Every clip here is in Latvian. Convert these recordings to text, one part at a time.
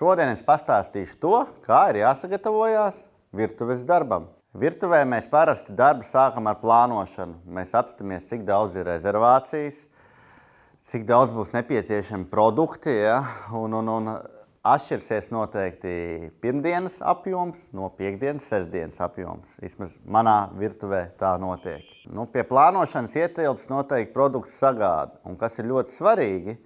Šodien es pastāstīšu to, kā ir jāsagatavojās virtuves darbam. Virtuvē mēs parasti darbu sākam ar plānošanu. Mēs apskatāmies, cik daudz ir rezervācijas, cik daudz būs nepieciešami produkti, ja? un atšķirsies noteikti pirmdienas apjoms no piekdienas, sestdienas apjoms. Vismaz manā virtuvē tā notiek. Pie plānošanas ietilps noteikti produktu sagāde. Un kas ir ļoti svarīgi,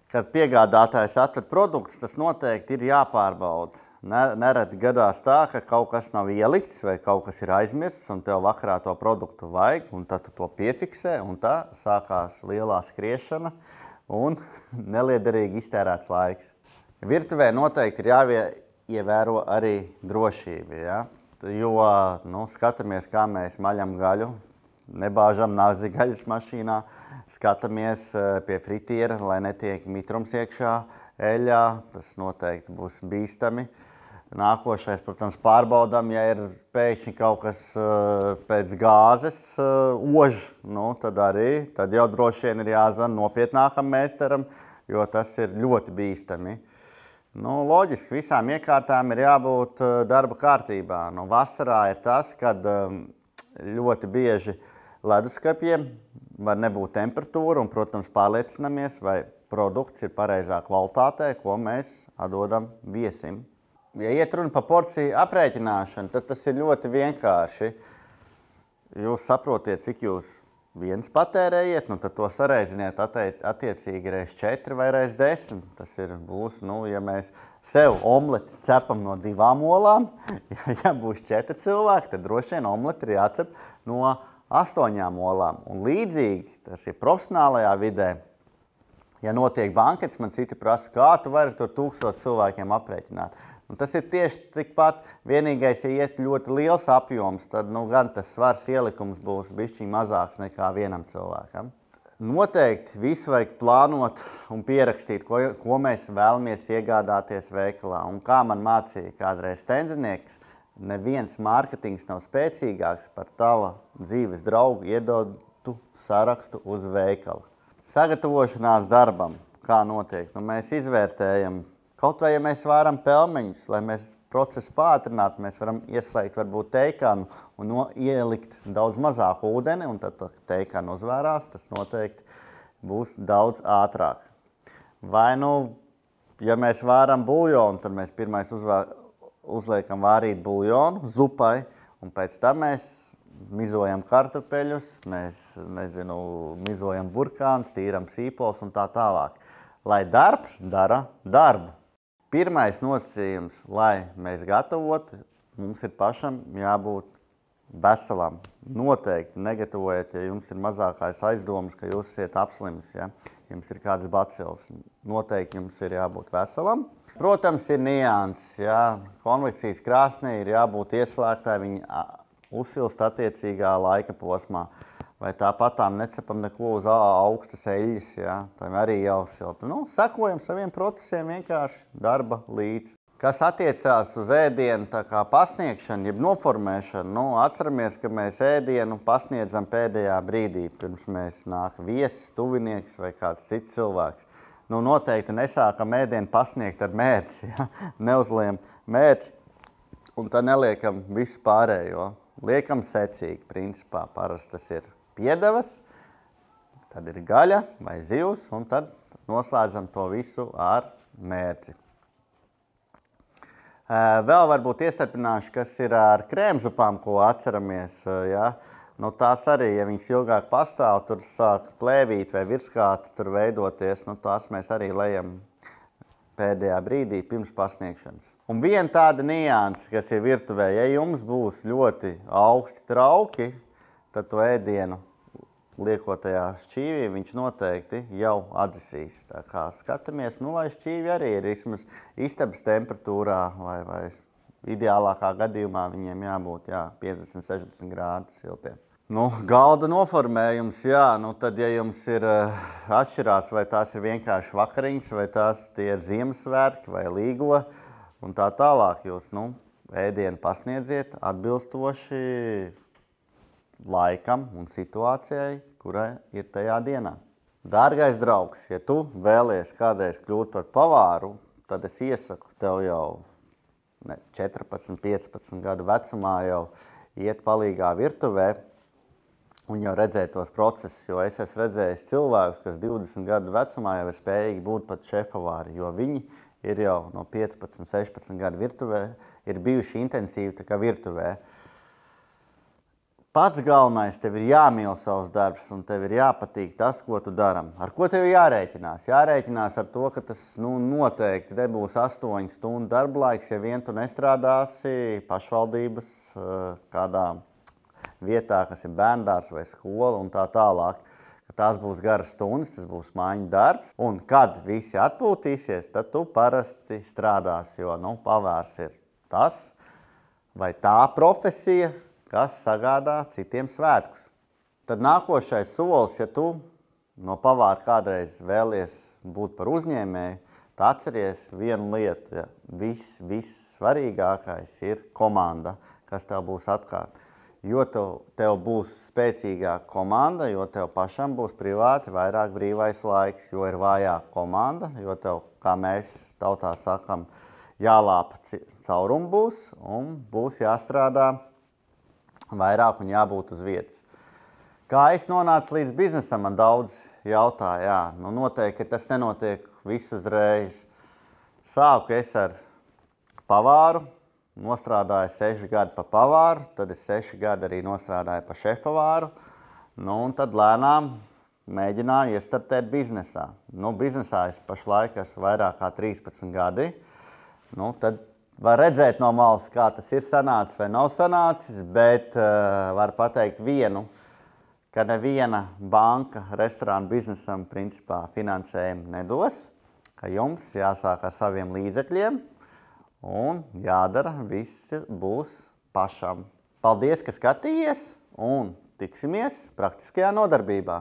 kad piegādātājs atved produktus, tas noteikti ir jāpārbauda. Nereti gadās tā, ka kaut kas nav ielikts vai kaut kas ir aizmirsts un tev vakarā to produktu vajag, un tad tu to piefiksē, un tā sākās lielā skriešana un neliederīgi iztērēts laiks. Virtuvē noteikti ir jāievēro arī drošība, ja? Jo skatāmies, kā mēs maļam gaļu, nebāžam nazi gaļas mašīnā, skatāmies pie fritiera, lai netiek mitrums iekšā eļļā, tas noteikti būs bīstami. Nākošais, protams, pārbaudām, ja ir pēkšņi kaut kas pēc gāzes ož, tad jau droši vien ir jāzvan nopietnākam meistaram, jo tas ir ļoti bīstami. Loģiski, visām iekārtām ir jābūt darba kārtībā. Vasarā ir tas, kad ļoti bieži leduskapiem var nebūt temperatūra un, protams, pārliecinamies, vai produkts ir pareizā kvalitātē, ko mēs atdodam viesim. Ja iet runa par porciju aprēķināšanu, tad tas ir ļoti vienkārši. Jūs saprotiet, cik jūs viens patērējiet, tad to sareiziniet attiecīgi reiz 4 vai reiz 10. Tas būs, ja mēs sev omleti cepam no 2 olām, ja būs 4 cilvēki, tad droši vien omleti ir jācep no 8 olām. Un līdzīgi, tas ir profesionālajā vidē, ja notiek bankets, man citi prasa, kā tu vari tur 1000 cilvēkiem aprēķināt. Un tas ir tieši tikpat vienīgais, ja iet ļoti liels apjoms, tad gan tas svars ielikums būs bišķiņ mazāks nekā vienam cilvēkam. Noteikti visu vajag plānot un pierakstīt, ko mēs vēlamies iegādāties veikalā. Un kā man mācīja kādreiz tenzinieks, neviens mārketings nav spēcīgāks par tava dzīves draugu iedotu sarakstu uz veikalu. Sagatavošanās darbam, kā notiek, mēs izvērtējam. Kaut vai, ja mēs vāram pelmeņus, lai mēs procesu pātrinātu, mēs varam ieslēgt varbūt teikanu un ielikt daudz mazāku ūdeni, un tad teikana uzvērās, tas noteikti būs daudz ātrāk. Vai ja mēs vāram buļļonu, tad mēs pirmais uzliekam vārīt buļļonu zupai, un pēc tam mēs mizojam kartupeļus, mēs, mizojam burkānus, tīram sīpols un tā tālāk. Lai darbs dara darbu. Pirmais nosacījums, lai mēs gatavotu, mums ir pašam jābūt veselam. Noteikti negatavojiet, ja jums ir mazākais aizdomas, ka jūs esat apslims, ja jums ir kāds bacils. Noteikti jums ir jābūt veselam. Protams, ir nianses, ja konvekcijas krāsnī ir jābūt ieslēgtai, viņa uzsilst attiecīgā laika posmā. Vai tāpatām necepam neko uz augstas eļļas, ja? Tā arī jāuzsilta. Sekojam saviem procesiem vienkārši darba līdz. Kas attiecās uz ēdienu pasniegšanu, jeb noformēšanu, atceramies, ka mēs ēdienu pasniedzam pēdējā brīdī, pirms mēs nāk viesis, tuvinieks vai kāds cits cilvēks. Noteikti nesākam ēdienu pasniegt ar mērci, ja? Neuzliekam mērci un tad neliekam visu pārējo. Liekam secīgi, principā, parasti tas ir piedevas, tad ir gaļa vai zivs, un tad noslēdzam to visu ar mērci. Vēl varbūt iestarpināšu, kas ir ar krēmzupām, ko atceramies. Ja? Tās arī, ja viņas ilgāk pastāv, tur sāk plēvīt vai virskāti tur veidoties, tās mēs arī lejam pēdējā brīdī pirms pasniegšanas. Un viena tāda nianse, kas ir virtuvē, ja jums būs ļoti augsti trauki, tad to ēdienu liekot tajā šķīvī, viņš noteikti jau atdzisīs. Tā kā skatāmies, lai šķīvi arī ir vismaz istabas temperatūrā vai ideālākā gadījumā viņiem jābūt 50-60 grādu siltiem. Galda noformējums, tad ja jums ir atšķirās, vai tās ir vienkārši vakariņas, vai tie ir Ziemassvētki vai līgo, un tā tālāk jūs, ēdienu pasniedziet atbilstoši laikam un situācijai, kurai ir tajā dienā. Dārgais draugs, ja tu vēlies kādreiz kļūt par pavāru, tad es iesaku tev jau 14, 15 gadu vecumā jau iet palīgā virtuvē un jau redzēt tos procesus, jo es esmu redzējis cilvēkus, kas 20 gadu vecumā jau ir spējīgi būt pat šefpavāri, jo viņi ir jau no 15, 16 gadu virtuvē, ir bijuši intensīvi tā kā virtuvē. Pats galvenais, tev ir jāmīl savs darbs un tev ir jāpatīk tas, ko tu daram. Ar ko tev jārēķinās? Jārēķinās ar to, ka tas noteikti nebūs 8 stundu darba laiks, ja vien tu nestrādāsi pašvaldības kādā vietā, kas ir bērndārs vai skola un tā tālāk. Tās būs garas stundas, tas būs mājiņu darbs. Un kad visi atpūtīsies, tad tu parasti strādāsi, jo pavārs ir tas vai tā profesija, kas sagādā citiem svētkus. Tad nākošais solis, ja tu no pavāra kādreiz vēlies būt par uzņēmēju, tad atceries vienu lietu. Ja? Viss svarīgākais ir komanda, kas tev būs apkārt. Jo tev būs spēcīgāka komanda, jo tev pašam būs privāti vairāk brīvais laiks, jo ir vājāka komanda, jo tev, kā mēs tautā sakam, jālāpa caurumu būs un būs jāstrādā vairāk un jābūt uz vietas. Kā es nonācu līdz biznesam, man daudz jautāja, noteikti, ka tas nenotiek visu uzreiz. Sāku es ar pavāru. Nostrādāju 6 gadi pa pavāru, tad es 6 gadi arī nostrādāju pa šefpavāru. Un tad lēnām mēģināju iestartēt biznesā. Biznesā es pašlaik esmu vairāk kā 13 gadi. Tad var redzēt no malas, kā tas ir sanācis vai nav sanācis, bet var pateikt vienu, ka neviena banka restorānu biznesam principā finansējumu nedos, ka jums jāsāk ar saviem līdzekļiem. Un jādara, viss būs pašam. Paldies, ka skatījies un tiksimies praktiskajā nodarbībā!